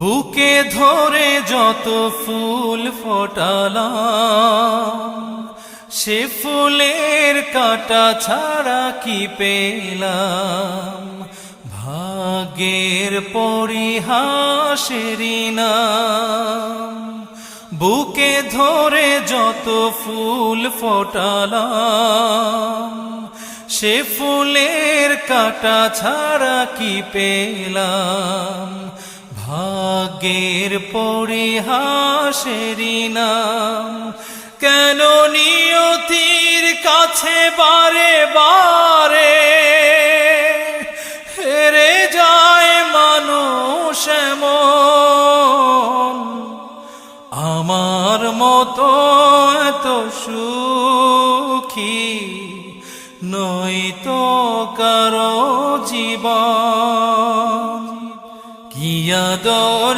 বুকে ধরে যত ফুল ফোটালাম, সে ফুলের কাঁটা ছাড়া কি পেলাম। ভাগ্যের পরিহাসেরই নাম। বুকে ধরে যত ফুল ফোটালাম, সে ফুলের কাঁটা ছাড়া কি পেলাম। ভাগ্যের পরিহাসেরই নাম। কেন নিয়তির কাছে বারে বারে হেরে যায় মানুষ এমন। আমার মতো এত সুখী নয়তো কারো জীবন। কি আদর